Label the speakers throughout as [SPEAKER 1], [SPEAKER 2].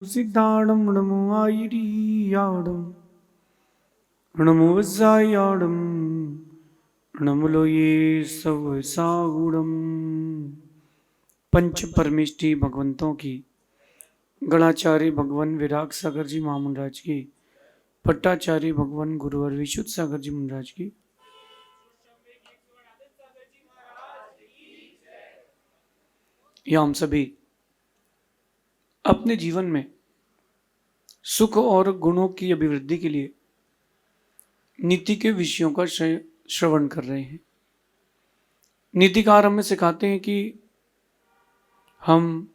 [SPEAKER 1] सिद्धाणं नमो आयिरियाडं नमो वज्रायाडं नमो ये सब सागुणम। पंच परमेष्टि भगवंतों की, गणाचार्य भगवान विराग सागर जी महामंडराज की, पट्टाचार्य भगवान गुरुवर विशुद्ध सागर जी महाराज की, या हम सभी अपने जीवन में सुख और गुणों की अभिवृद्धि के लिए नीति के विषयों का श्रवण कर रहे हैं। नीतिकार हमें सिखाते हैं कि हम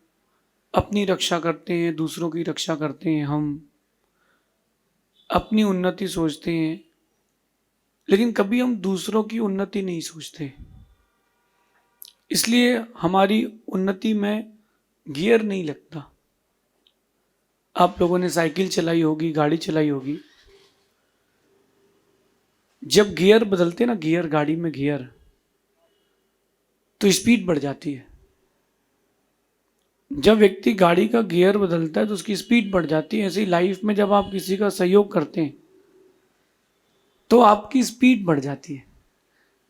[SPEAKER 1] अपनी रक्षा करते हैं, दूसरों की रक्षा करते हैं, हम अपनी उन्नति सोचते हैं, लेकिन कभी हम दूसरों की उन्नति नहीं सोचते। इसलिए हमारी उन्नति में गियर नहीं लगता। आप लोगों ने साइकिल चलाई होगी, गाड़ी चलाई होगी, जब गियर बदलते ना, गियर गाड़ी में गियर, तो स्पीड बढ़ जाती है। जब व्यक्ति गाड़ी का गियर बदलता है तो उसकी स्पीड बढ़ जाती है। ऐसे ही लाइफ में जब आप किसी का सहयोग करते हैं तो आपकी स्पीड बढ़ जाती है,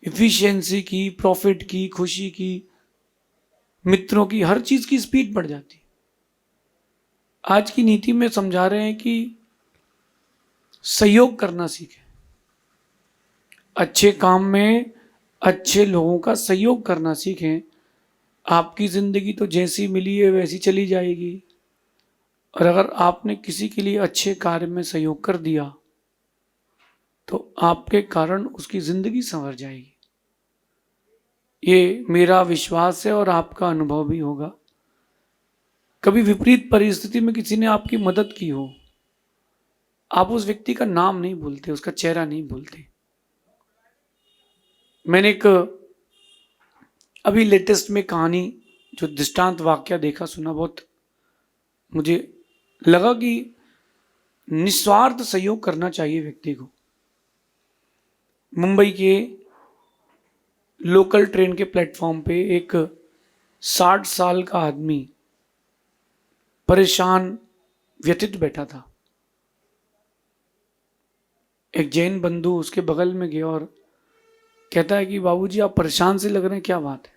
[SPEAKER 1] इफिशियंसी की, प्रॉफिट की, खुशी की, मित्रों की, हर चीज की स्पीड बढ़ जाती है। आज की नीति में समझा रहे हैं कि सहयोग करना सीखें, अच्छे काम में अच्छे लोगों का सहयोग करना सीखें। आपकी जिंदगी तो जैसी मिली है वैसी चली जाएगी, और अगर आपने किसी के लिए अच्छे कार्य में सहयोग कर दिया तो आपके कारण उसकी जिंदगी संवर जाएगी। ये मेरा विश्वास है और आपका अनुभव भी होगा। कभी विपरीत परिस्थिति में किसी ने आपकी मदद की हो, आप उस व्यक्ति का नाम नहीं भूलते, उसका चेहरा नहीं भूलते। मैंने एक अभी लेटेस्ट में कहानी, जो दृष्टांत वाक्य देखा सुना, बहुत मुझे लगा कि निस्वार्थ सहयोग करना चाहिए व्यक्ति को। मुंबई के लोकल ट्रेन के प्लेटफॉर्म पे एक 60 साल का आदमी परेशान व्यथित बैठा था। एक जैन बंधु उसके बगल में गया और कहता है कि बाबूजी आप परेशान से लग रहे हैं, क्या बात है?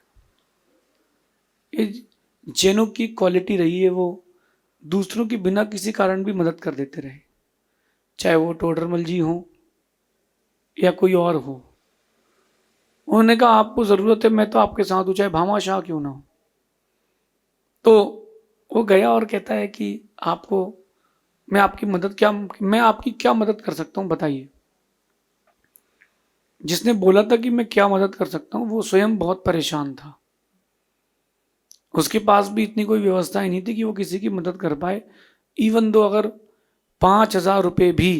[SPEAKER 1] ये जैनों की क्वालिटी रही है, वो दूसरों की बिना किसी कारण भी मदद कर देते रहे, चाहे वो टोडरमल जी हो या कोई और हो। उन्होंने कहा आपको जरूरत है, मैं तो आपके साथ हूं, चाहे भामाशाह क्यों ना हो। तो वो गया और कहता है कि आपको मैं आपकी क्या मदद कर सकता हूं, बताइए। जिसने बोला था कि मैं क्या मदद कर सकता हूं, वो स्वयं बहुत परेशान था। उसके पास भी इतनी कोई व्यवस्थाएं नहीं थी कि वो किसी की मदद कर पाए। इवन दो अगर 5,000 रुपये भी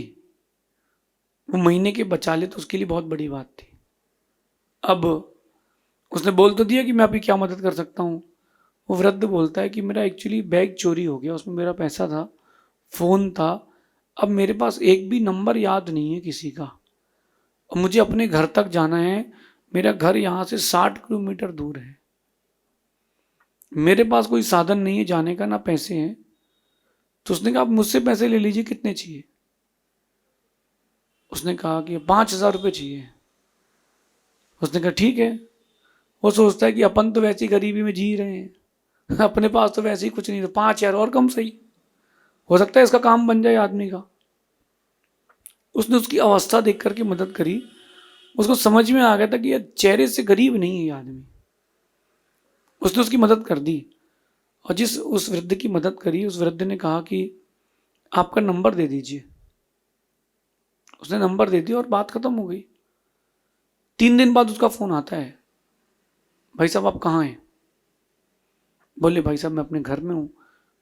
[SPEAKER 1] वो महीने के बचा ले तो उसके लिए बहुत बड़ी बात थी। अब उसने बोल तो दिया कि मैं अभी क्या मदद कर सकता हूँ। वो वृद्ध बोलता है कि मेरा एक्चुअली बैग चोरी हो गया, उसमें मेरा पैसा था, फ़ोन था, अब मेरे पास एक भी नंबर याद नहीं है किसी का, और मुझे अपने घर तक जाना है। मेरा घर यहाँ से 60 किलोमीटर दूर है, मेरे पास कोई साधन नहीं है जाने का, ना पैसे हैं। तो उसने कहा आप मुझसे पैसे ले लीजिए, कितने चाहिए? उसने कहा कि 5,000 रुपये चाहिए। उसने कहा ठीक है। वो सोचता है कि अपन तो वैसी गरीबी में जी रहे हैं, अपने पास तो वैसे ही कुछ नहीं, तो 5,000 और कम सही, हो सकता है इसका काम बन जाए आदमी का। उसने उसकी अवस्था देख करके मदद करी। उसको समझ में आ गया था कि ये चेहरे से गरीब नहीं है ये आदमी। उसने उसकी मदद कर दी, और जिस उस वृद्ध की मदद करी, उस वृद्ध ने कहा कि आपका नंबर दे दीजिए। उसने नंबर दे दिया और बात खत्म हो गई। 3 दिन बाद उसका फोन आता है, भाई साहब आप कहाँ हैं? बोले भाई साहब मैं अपने घर में हूँ।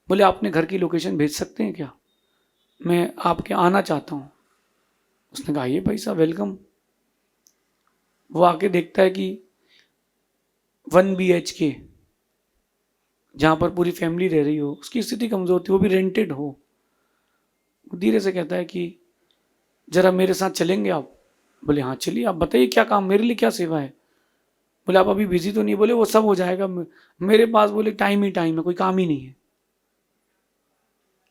[SPEAKER 1] बोले आपने घर की लोकेशन भेज सकते हैं क्या, मैं आपके आना चाहता हूँ। उसने कहा आइए भाई साहब, वेलकम। वो आके देखता है कि 1 BHK, जहाँ पर पूरी फैमिली रह रही हो, उसकी स्थिति कमज़ोर थी, वो भी रेंटेड हो। वो धीरे से कहता है कि ज़रा मेरे साथ चलेंगे आप? बोले हाँ चलिए, आप बताइए क्या काम, मेरे लिए क्या सेवा है? बोले आप अभी बिजी तो नहीं? बोले वो सब हो जाएगा, मेरे पास बोले टाइम ही टाइम है, कोई काम ही नहीं है।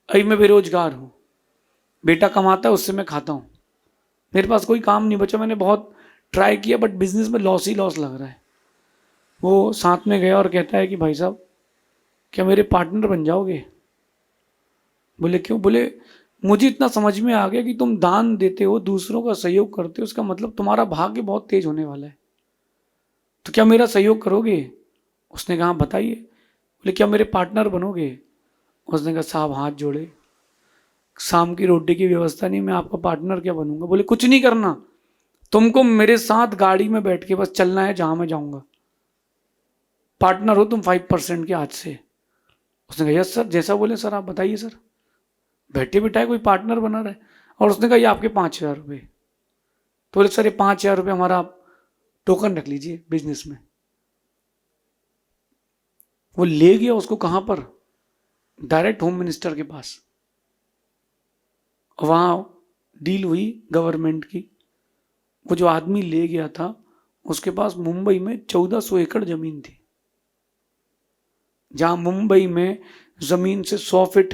[SPEAKER 1] अभी मैं बेरोजगार हूँ, बेटा कमाता है उससे मैं खाता हूँ, मेरे पास कोई काम नहीं बचा, मैंने बहुत ट्राई किया बट बिजनेस में लॉस ही लॉस लग रहा है। वो साथ में गया और कहता है कि भाई साहब क्या मेरे पार्टनर बन जाओगे? बोले क्यों? बोले मुझे इतना समझ में आ गया कि तुम दान देते हो, दूसरों का सहयोग करते हो, उसका मतलब तुम्हारा भाग्य बहुत तेज होने वाला है, तो क्या मेरा सहयोग करोगे? उसने कहा बताइए। बोले क्या मेरे पार्टनर बनोगे? उसने कहा साहब हाथ जोड़े, शाम की रोटी की व्यवस्था नहीं, मैं आपका पार्टनर क्या बनूंगा? बोले कुछ नहीं करना, तुमको मेरे साथ गाड़ी में बैठ के बस चलना है जहां मैं जाऊंगा, पार्टनर हो तुम 5% के आज से। उसने कहा यस सर, जैसा बोले सर आप बताइए सर। बैठे बिठाए कोई पार्टनर बना रहे, और उसने कहा ये आपके 5,000 रुपये। तो बोले सर ये 5,000 रुपये हमारा आप टोकन रख लीजिए बिजनेस में। वो ले गया उसको कहां पर? डायरेक्ट होम मिनिस्टर के पास। वहां डील हुई गवर्नमेंट की। वो जो आदमी ले गया था उसके पास मुंबई में 1400 एकड़ जमीन थी, जहां मुंबई में जमीन से 100 फीट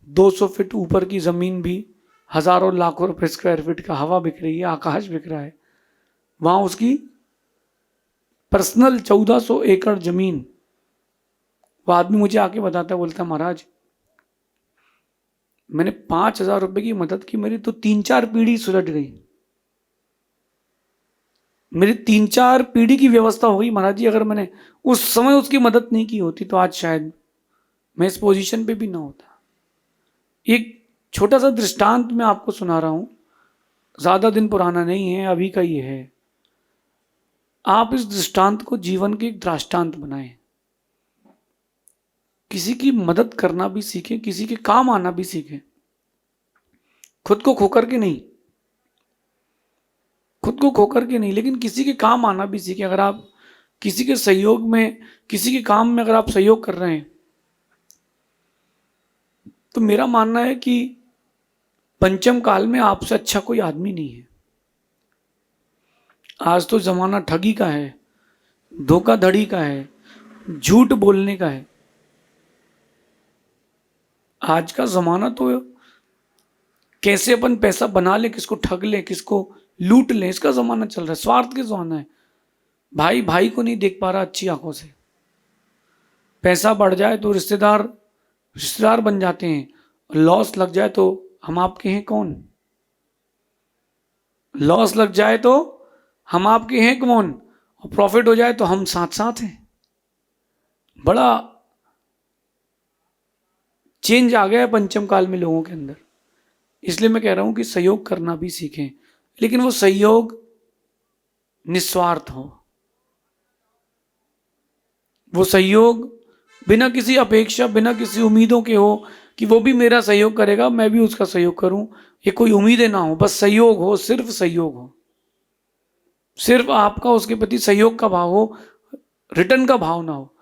[SPEAKER 1] 200 फीट ऊपर की जमीन भी हजारों लाखों रुपए स्क्वायर फीट का हवा बिक रही है, आकाश बिक रहा है, वहां उसकी पर्सनल 1400 एकड़ जमीन। वो आदमी मुझे आके बताता है, बोलता महाराज मैंने 5,000 रुपए की मदद की, मेरी तो 3-4 पीढ़ी सुलझ गई, मेरी 3-4 पीढ़ी की व्यवस्था हो गई महाराज जी। अगर मैंने उस समय उसकी मदद नहीं की होती तो आज शायद मैं इस पोजीशन पे भी ना होता। एक छोटा सा दृष्टांत मैं आपको सुना रहा हूं, ज्यादा दिन पुराना नहीं है, अभी का ही है। आप इस दृष्टांत को जीवन के एक दृष्टांत बनाएं, किसी की मदद करना भी सीखें, किसी के काम आना भी सीखें, खुद को खोकर के नहीं, खुद को खोकर के नहीं, लेकिन किसी के काम आना भी सीखें। अगर आप किसी के सहयोग में, किसी के काम में अगर आप सहयोग कर रहे हैं, तो मेरा मानना है कि पंचम काल में आपसे अच्छा कोई आदमी नहीं है। आज तो जमाना ठगी का है, धोखाधड़ी का है, झूठ बोलने का है। आज का जमाना तो कैसे अपन पैसा बना ले, किसको ठग ले, किसको लूट ले, इसका जमाना चल रहा है। स्वार्थ के जमाना है, भाई भाई को नहीं देख पा रहा अच्छी आंखों से। पैसा बढ़ जाए तो रिश्तेदार रिश्तेदार बन जाते हैं, लॉस लग जाए तो हम आपके हैं कौन? लॉस लग जाए तो हम आपके हैं कौन, और प्रॉफिट हो जाए तो हम साथ साथ हैं। बड़ा चेंज आ गया है पंचम काल में लोगों के अंदर। इसलिए मैं कह रहा हूं कि सहयोग करना भी सीखें, लेकिन वो सहयोग निस्वार्थ हो, वो सहयोग बिना किसी अपेक्षा, बिना किसी उम्मीदों के हो कि वो भी मेरा सहयोग करेगा मैं भी उसका सहयोग करूं, ये कोई उम्मीदें ना हो, बस सहयोग हो, सिर्फ सहयोग हो, सिर्फ आपका उसके प्रति सहयोग का भाव हो, रिटर्न का भाव ना हो।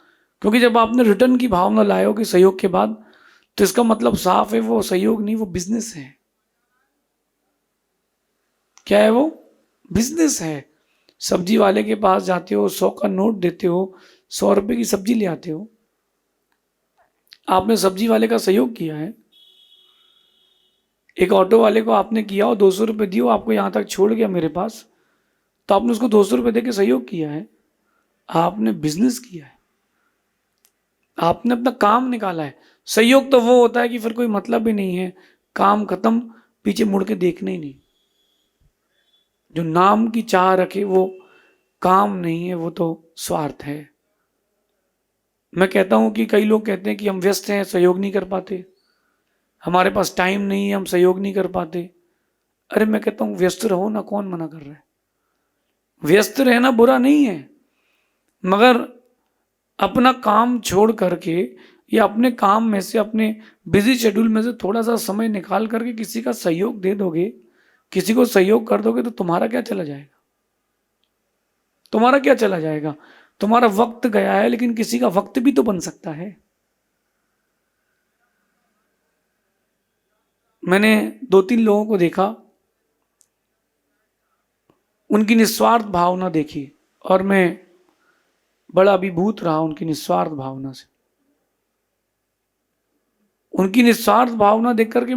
[SPEAKER 1] क्योंकि जब आपने रिटर्न की भावना लाए हो कि सहयोग के बाद, तो इसका मतलब साफ है वो सहयोग नहीं, वो बिजनेस है। क्या है वो? बिजनेस है। सब्जी वाले के पास जाते हो, 100 का नोट देते हो, 100 रुपए की सब्जी ले आते हो, आपने सब्जी वाले का सहयोग किया है। एक ऑटो वाले को आपने किया हो, 200 रुपये दियो, आपको यहाँ तक छोड़ गया मेरे पास, तो आपने उसको 200 रुपये दे के सहयोग किया है, आपने बिजनेस किया है, आपने अपना काम निकाला है। सहयोग तो वो होता है कि फिर कोई मतलब ही नहीं है, काम खत्म, पीछे मुड़ के देखना ही नहीं। जो नाम की चाह रखे वो काम नहीं है, वो तो स्वार्थ है। मैं कहता हूं कि कई लोग कहते हैं कि हम व्यस्त हैं, सहयोग नहीं कर पाते, हमारे पास टाइम नहीं है, हम सहयोग नहीं कर पाते। अरे मैं कहता हूं व्यस्त रहो ना, कौन मना कर रहा है? व्यस्त रहना बुरा नहीं है, मगर अपना काम छोड़ करके या अपने काम में से, अपने बिजी शेड्यूल में से थोड़ा सा समय निकाल करके किसी का सहयोग दे दोगे, किसी को सहयोग कर दोगे, तो तुम्हारा क्या चला जाएगा? तुम्हारा क्या चला जाएगा? तुम्हारा वक्त गया है, लेकिन किसी का वक्त भी तो बन सकता है। मैंने 2-3 लोगों को देखा, उनकी निस्वार्थ भावना देखी, और मैं बड़ा अभिभूत रहा उनकी निस्वार्थ भावना से। उनकी निस्वार्थ भावना देख करके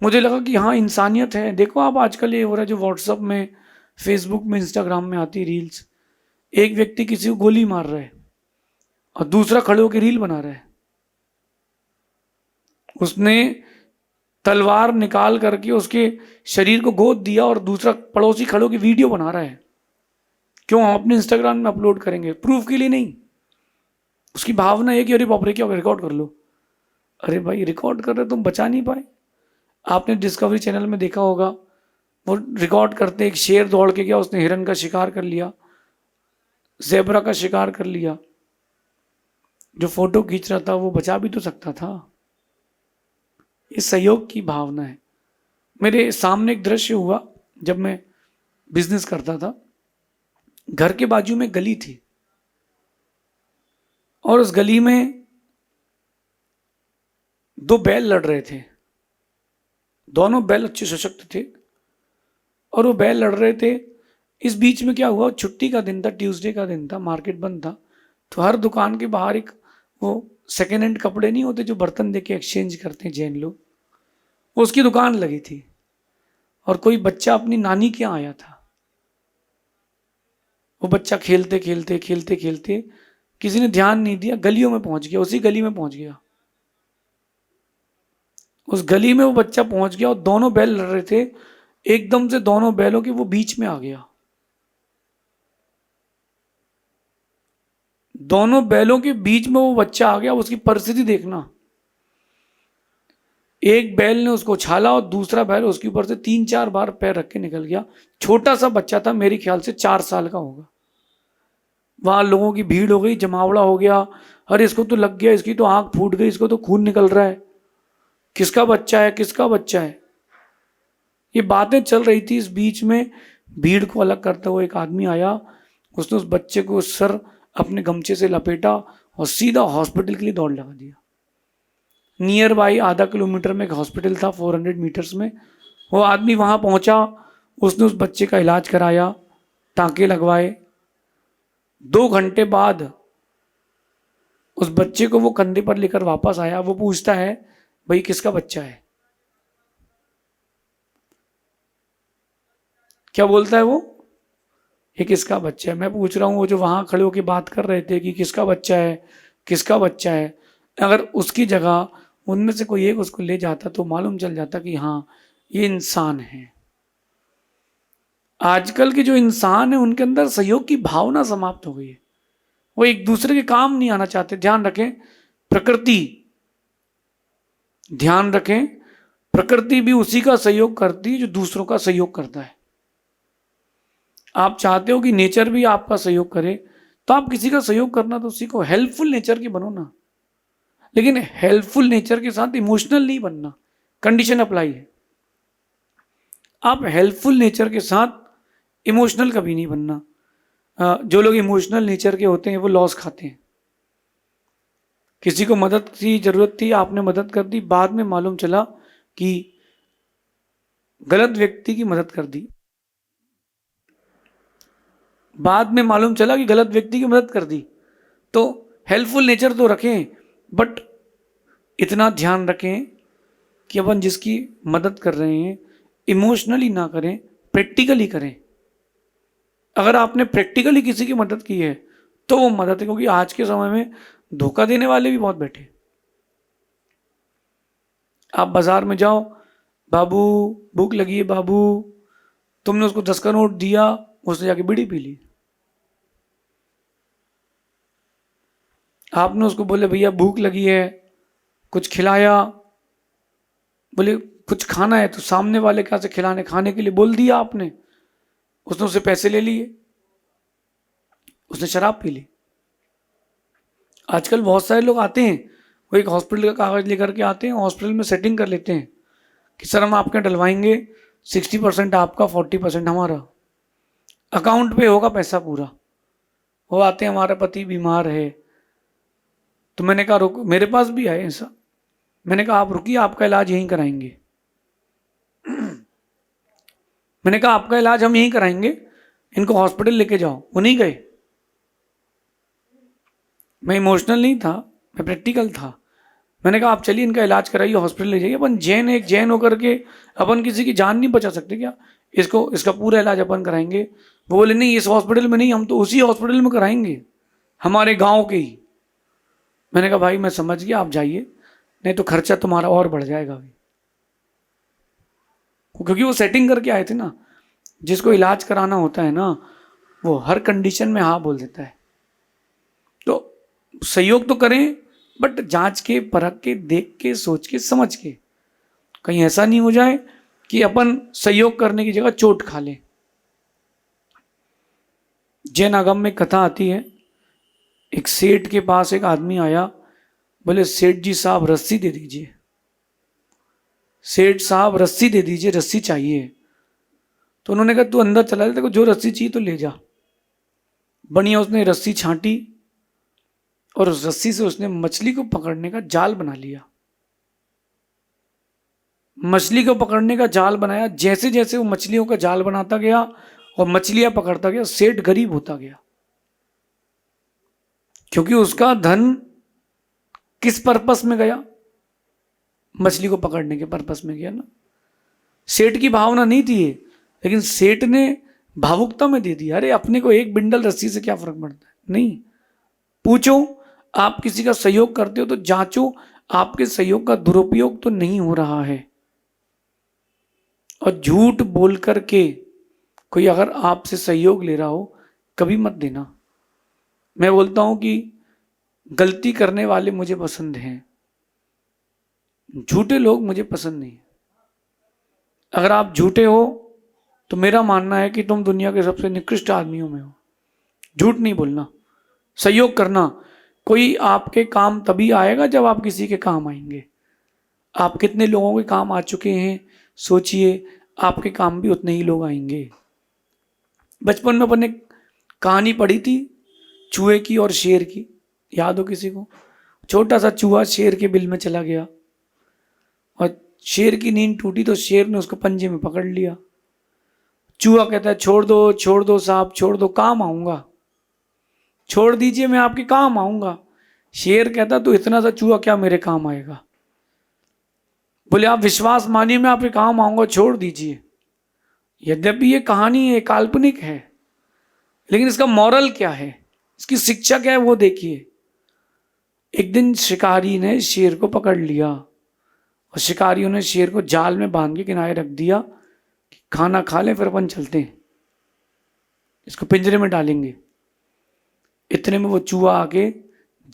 [SPEAKER 1] मुझे लगा कि हाँ, इंसानियत है। देखो आप आजकल ये हो रहा है जो व्हाट्सअप में, फेसबुक में, इंस्टाग्राम में आती रील्स, एक व्यक्ति किसी को गोली मार रहा है और दूसरा खड़े होकर रील बना रहा है। उसने तलवार निकाल करके उसके शरीर को गोद दिया और दूसरा पड़ोसी खड़े होकर वीडियो बना रहा है। क्यों? हम अपने इंस्टाग्राम में अपलोड करेंगे, प्रूफ के लिए नहीं। उसकी भावना है कि अरे बाप रे, क्या रिकॉर्ड कर लो। अरे भाई, रिकॉर्ड कर रहे तुम बचा नहीं पाए। आपने डिस्कवरी चैनल में देखा होगा, वो रिकॉर्ड करते एक शेर दौड़ के गया, उसने हिरन का शिकार कर लिया, ज़ेब्रा का शिकार कर लिया। जो फोटो खींच रहा था वो बचा भी तो सकता था। ये सहयोग की भावना है। मेरे सामने एक दृश्य हुआ जब मैं बिजनेस करता था। घर के बाजू में गली थी और उस गली में दो बैल लड़ रहे थे। दोनों बैल अच्छे सशक्त थे और वो बैल लड़ रहे थे। इस बीच में क्या हुआ, छुट्टी का दिन था, ट्यूसडे का दिन था, मार्केट बंद था। तो हर दुकान के बाहर एक वो सेकेंड हैंड कपड़े नहीं होते जो बर्तन देके एक्सचेंज करते हैं जैन लोग, वो उसकी दुकान लगी थी। और कोई बच्चा अपनी नानी के यहाँ आया था। वो बच्चा खेलते खेलते खेलते खेलते किसी ने ध्यान नहीं दिया, गलियों में पहुंच गया, उसी गली में पहुंच गया। उस गली में वो बच्चा पहुंच गया और दोनों बैल लड़ रहे थे। एकदम से दोनों बैलों के वो बीच में आ गया। दोनों बैलों के बीच में वो बच्चा आ गया। उसकी परिस्थिति देखना, एक बैल ने उसको छाला और दूसरा बैल उसके ऊपर से 3-4 बार पैर रख के निकल गया। छोटा सा बच्चा था, मेरे ख्याल से 4 साल का होगा। वहां लोगों की भीड़ हो गई, जमावड़ा हो गया। अरे इसको तो लग गया, इसकी तो आंख फूट गई, इसको तो खून निकल रहा है, किसका बच्चा है, किसका बच्चा है। ये बातें चल रही थी। इस बीच में भीड़ को अलग करता हुआ एक आदमी आया। उसने उस बच्चे को सर अपने गमछे से लपेटा और सीधा हॉस्पिटल के लिए दौड़ लगा दिया। नियर बाई आधा किलोमीटर में एक हॉस्पिटल था, 400 मीटर्स में। वो आदमी वहां पहुंचा, उसने उस बच्चे का इलाज कराया, टांके लगवाए। 2 घंटे बाद उस बच्चे को वो कंधे पर लेकर वापस आया। वो पूछता है, भाई किसका बच्चा है? क्या बोलता है वो? ये किसका बच्चा है? मैं पूछ रहा हूँ, वो जो वहां खड़े होकर बात कर रहे थे कि किसका बच्चा है, किसका बच्चा है, अगर उसकी जगह उनमें से कोई एक उसको ले जाता तो मालूम चल जाता कि हाँ, ये इंसान है। आजकल के जो इंसान है उनके अंदर सहयोग की भावना समाप्त हो गई है। वो एक दूसरे के काम नहीं आना चाहते। ध्यान रखें, प्रकृति, ध्यान रखें, प्रकृति भी उसी का सहयोग करती है जो दूसरों का सहयोग करता है। आप चाहते हो कि नेचर भी आपका सहयोग करे, तो आप किसी का सहयोग करना तो सीखो। हेल्पफुल नेचर की बनो ना, लेकिन हेल्पफुल नेचर के साथ इमोशनल नहीं बनना। कंडीशन अप्लाई है। आप हेल्पफुल नेचर के साथ इमोशनल कभी नहीं बनना। जो लोग इमोशनल नेचर के होते हैं वो लॉस खाते हैं। किसी को मदद की जरूरत थी, आपने मदद कर दी, बाद में मालूम चला कि गलत व्यक्ति की मदद कर दी। बाद में मालूम चला कि गलत व्यक्ति की मदद कर दी। तो हेल्पफुल नेचर तो रखें, बट इतना ध्यान रखें कि अपन जिसकी मदद कर रहे हैं इमोशनली ना करें, प्रैक्टिकली करें। अगर आपने प्रैक्टिकली किसी की मदद की है तो वो मदद है, क्योंकि आज के समय में धोखा देने वाले भी बहुत बैठे। आप बाजार में जाओ, बाबू भूख लगी है बाबू, तुमने उसको 10 का नोट दिया, उसने जाके बीड़ी पी ली। आपने उसको बोले भैया भूख लगी है, कुछ खिलाया, बोले कुछ खाना है, तो सामने वाले क्या से खिलाने खाने के लिए बोल दिया आपने, उसने उससे पैसे ले लिए, उसने शराब पी ली। आजकल बहुत सारे लोग आते हैं, वो एक हॉस्पिटल का कागज लेकर के आते हैं, हॉस्पिटल में सेटिंग कर लेते हैं कि सर हम आपके डलवाएंगे, 60% आपका, 40% हमारा, अकाउंट पे होगा पैसा पूरा। वो आते हैं, हमारा पति बीमार है। तो मैंने कहा रुको, मेरे पास भी है ऐसा। मैंने कहा आप रुकिए, आपका इलाज यहीं कराएंगे। मैंने कहा आपका इलाज हम यहीं कराएंगे, इनको हॉस्पिटल लेके जाओ। वो नहीं गए। मैं इमोशनल नहीं था, मैं प्रैक्टिकल था। मैंने कहा आप चलिए इनका इलाज कराइए, हॉस्पिटल ले जाइए। अपन जैन, एक जैन होकर के अपन किसी की जान नहीं बचा सकते क्या? इसका पूरा इलाज अपन कराएंगे। वो बोले नहीं, इस हॉस्पिटल में नहीं, हम तो उसी हॉस्पिटल में कराएंगे, हमारे गांव के ही। मैंने कहा भाई मैं समझ गया, आप जाइए, नहीं तो खर्चा तुम्हारा और बढ़ जाएगा अभी। क्योंकि वो सेटिंग करके आए थे ना। जिसको इलाज कराना होता है ना, वो हर कंडीशन में हाँ बोल देता है। तो सहयोग तो करें, बट जांच के, परख के, देख के, सोच के, समझ के। कहीं ऐसा नहीं हो जाए कि अपन सहयोग करने की जगह चोट खा लें। जैन आगम में कथा आती है, एक सेठ के पास एक आदमी आया, बोले सेठ जी साहब रस्सी दे दीजिए, सेठ साहब रस्सी दे दीजिए, रस्सी चाहिए। तो उन्होंने कहा तू अंदर चला जा, तेरे को जो रस्सी चाहिए तो ले जा। बढ़िया उसने रस्सी छांटी और उस रस्सी से उसने मछली को पकड़ने का जाल बना लिया। मछली को पकड़ने का जाल बनाया। जैसे जैसे वो मछलियों का जाल बनाता गया और मछलियां पकड़ता गया, सेठ गरीब होता गया। क्योंकि उसका धन किस पर्पस में गया? मछली को पकड़ने के पर्पस में गया ना। सेठ की भावना नहीं थी ये, लेकिन सेठ ने भावुकता में दे दिया। अरे अपने को एक बिंडल रस्सी से क्या फर्क पड़ता है? नहीं, पूछो। आप किसी का सहयोग करते हो तो जांचो आपके सहयोग का दुरुपयोग तो नहीं हो रहा है। और झूठ बोल करके कोई अगर आपसे सहयोग ले रहा हो, कभी मत देना। मैं बोलता हूं कि गलती करने वाले मुझे पसंद हैं, झूठे लोग मुझे पसंद नहीं। अगर आप झूठे हो तो मेरा मानना है कि तुम दुनिया के सबसे निकृष्ट आदमियों में हो। झूठ नहीं बोलना, सहयोग करना। कोई आपके काम तभी आएगा जब आप किसी के काम आएंगे। आप कितने लोगों के काम आ चुके हैं, सोचिए, आपके काम भी उतने ही लोग आएंगे। बचपन में अपन ने कहानी पढ़ी थी चूहे की और शेर की, याद हो किसी को? छोटा सा चूहा शेर के बिल में चला गया और शेर की नींद टूटी तो शेर ने उसको पंजे में पकड़ लिया। चूहा कहता है छोड़ दो साहब, छोड़ दो, काम आऊंगा, छोड़ दीजिए, मैं आपके काम आऊंगा। शेर कहता तो इतना सा चूहा क्या मेरे काम आएगा? बोले आप विश्वास मानिए, मैं आपके काम आऊंगा, छोड़ दीजिए। यद्यपि ये कहानी है, काल्पनिक है, लेकिन इसका मॉरल क्या है, इसकी शिक्षा क्या है, वो देखिए। एक दिन शिकारी ने शेर को पकड़ लिया और शिकारियों ने शेर को जाल में बांध के किनारे रख दिया कि खाना खा ले, फिर अपन चलते हैं, इसको पिंजरे में डालेंगे। इतने में वो चूहा आके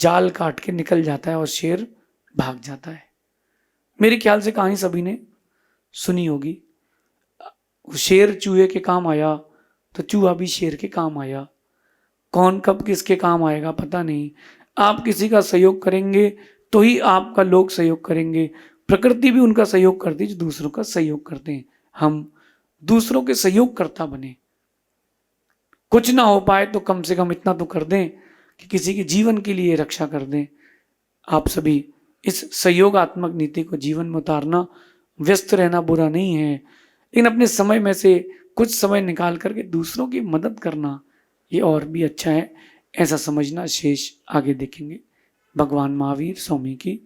[SPEAKER 1] जाल काट के निकल जाता है और शेर भाग जाता है। मेरे ख्याल से कहानी सभी ने सुनी होगी। शेर चूहे के काम आया तो चूहा भी शेर के काम आया। कौन कब किसके काम आएगा पता नहीं। आप किसी का सहयोग करेंगे तो ही आपका लोग सहयोग करेंगे। प्रकृति भी उनका सहयोग करती है जो दूसरों का सहयोग करते हैं। हम दूसरों के सहयोग करता बने। कुछ ना हो पाए तो कम से कम इतना तो कर दें कि किसी के जीवन के लिए रक्षा कर दें। आप सभी इस सहयोगात्मक नीति को जीवन में उतारना। व्यस्त रहना बुरा नहीं है, लेकिन अपने समय में से कुछ समय निकाल करके दूसरों की मदद करना ये और भी अच्छा है, ऐसा समझना। शेष आगे देखेंगे। भगवान महावीर स्वामी की